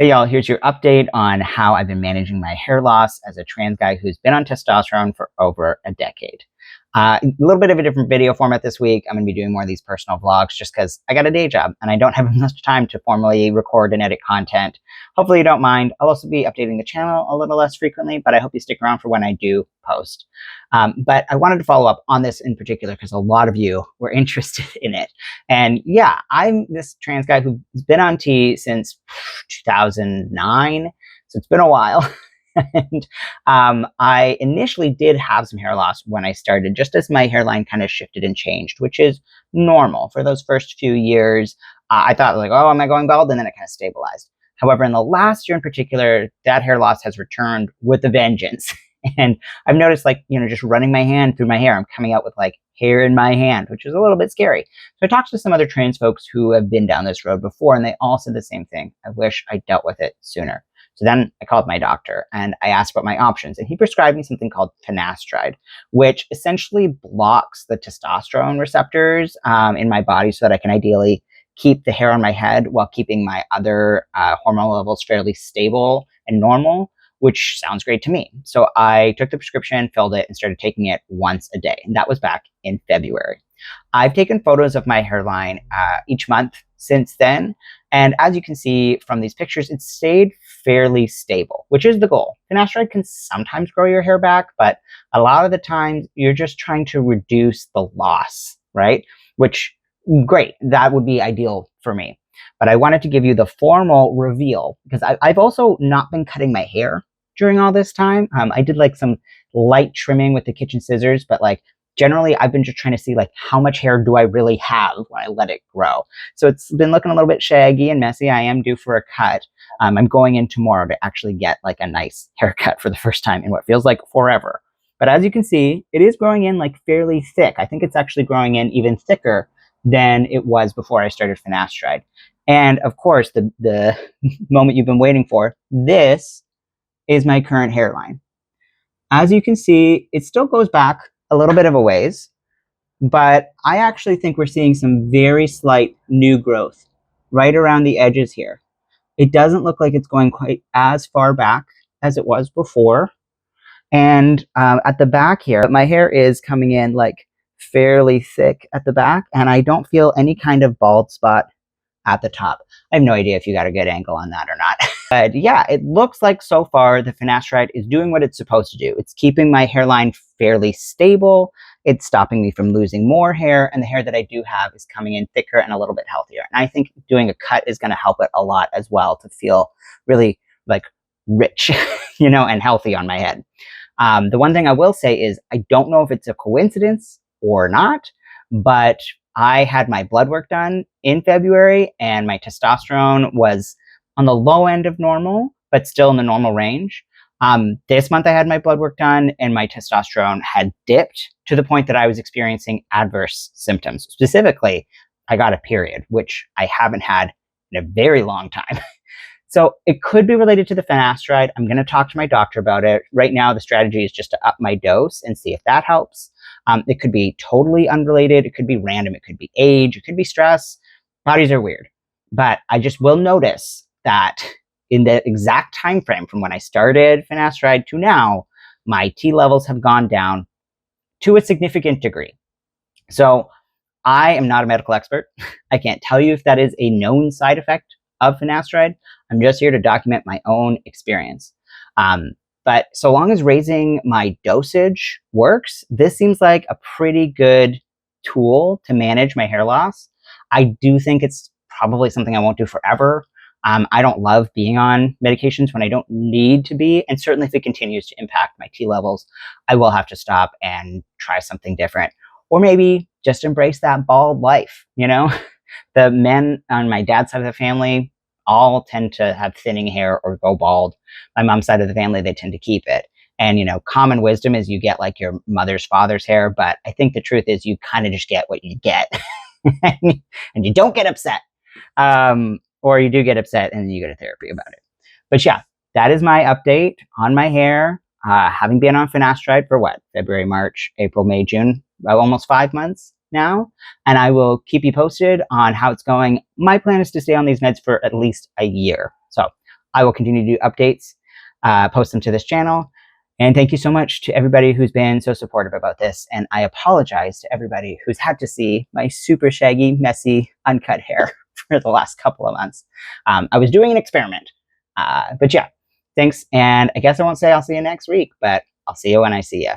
Hey y'all, here's your update on how I've been managing my hair loss as a trans guy who's been on testosterone for over a decade. A little bit of a different video format this week. I'm going to be doing more of these personal vlogs just because I got a day job and I don't have much time to formally record and edit content. Hopefully you don't mind. I'll also be updating the channel a little less frequently, but I hope you stick around for when I do post. But I wanted to follow up on this in particular because a lot of you were interested in it. And yeah, I'm this trans guy who's been on T since 2009, so it's been a while. And I initially did have some hair loss when I started, just as my hairline kind of shifted and changed, which is normal for those first few years. I thought like, oh, am I going bald? And then it kind of stabilized. However, in the last year in particular, that hair loss has returned with a vengeance. And I've noticed, like, just running my hand through my hair, I'm coming out with like hair in my hand, which is a little bit scary. So I talked to some other trans folks who have been down this road before, and they all said the same thing. I wish I dealt with it sooner. So then I called my doctor and I asked about my options, and he prescribed me something called Finasteride, which essentially blocks the testosterone receptors in my body so that I can ideally keep the hair on my head while keeping my other hormone levels fairly stable and normal, which sounds great to me. So I took the prescription, filled it, and started taking it once a day. And that was back in February. I've taken photos of my hairline each month since then. And as you can see from these pictures, it's stayed fairly stable, which is the goal. Finasteride can sometimes grow your hair back, but a lot of the time you're just trying to reduce the loss, right? Which, great, that would be ideal for me. But I wanted to give you the formal reveal because I've also not been cutting my hair during all this time. I did like some light trimming with the kitchen scissors, but like generally I've been just trying to see like how much hair do I really have when I let it grow. So it's been looking a little bit shaggy and messy. I am due for a cut. I'm going in tomorrow to actually get like a nice haircut for the first time in what feels like forever. But as you can see, it is growing in like fairly thick. I think it's actually growing in even thicker than it was before I started Finasteride. And of course, the moment you've been waiting for, this is my current hairline. As you can see, it still goes back a little bit of a ways, but I actually think we're seeing some very slight new growth right around the edges here. It doesn't look like it's going quite as far back as it was before. And at the back here, my hair is coming in like fairly thick at the back, and I don't feel any kind of bald spot at the top. I have no idea if you got a good angle on that or not. But yeah, it looks like so far the Finasteride is doing what it's supposed to do. It's keeping my hairline fairly stable. It's stopping me from losing more hair, and the hair that I do have is coming in thicker and a little bit healthier. And I think doing a cut is going to help it a lot as well to feel really like rich, and healthy on my head. The one thing I will say is I don't know if it's a coincidence or not, but I had my blood work done in February and my testosterone was on the low end of normal, but still in the normal range. This month I had my blood work done and my testosterone had dipped to the point that I was experiencing adverse symptoms. Specifically, I got a period, which I haven't had in a very long time. So it could be related to the Finasteride. I'm going to talk to my doctor about it. Right now, the strategy is just to up my dose and see if that helps. It could be totally unrelated. It could be random. It could be age. It could be stress. Bodies are weird. But I just will notice that in the exact time frame from when I started Finasteride to now, my T levels have gone down to a significant degree. So I am not a medical expert. I can't tell you if that is a known side effect of Finasteride. I'm just here to document my own experience. But so long as raising my dosage works, this seems like a pretty good tool to manage my hair loss. I do think it's probably something I won't do forever. I don't love being on medications when I don't need to be. And certainly if it continues to impact my T levels, I will have to stop and try something different. Or maybe just embrace that bald life, The men on my dad's side of the family all tend to have thinning hair or go bald. My mom's side of the family, they tend to keep it. And, common wisdom is you get like your mother's father's hair, but I think the truth is you kind of just get what you get and you don't get upset. Or you do get upset and then you go to therapy about it. But yeah, that is my update on my hair. Having been on Finasteride for February, March, April, May, June, almost 5 months now, and I will keep you posted on how it's going. My plan is to stay on these meds for at least a year. So I will continue to do updates, post them to this channel. And thank you so much to everybody who's been so supportive about this. And I apologize to everybody who's had to see my super shaggy, messy, uncut hair for the last couple of months. I was doing an experiment. But yeah, thanks. And I guess I won't say I'll see you next week, but I'll see you when I see you.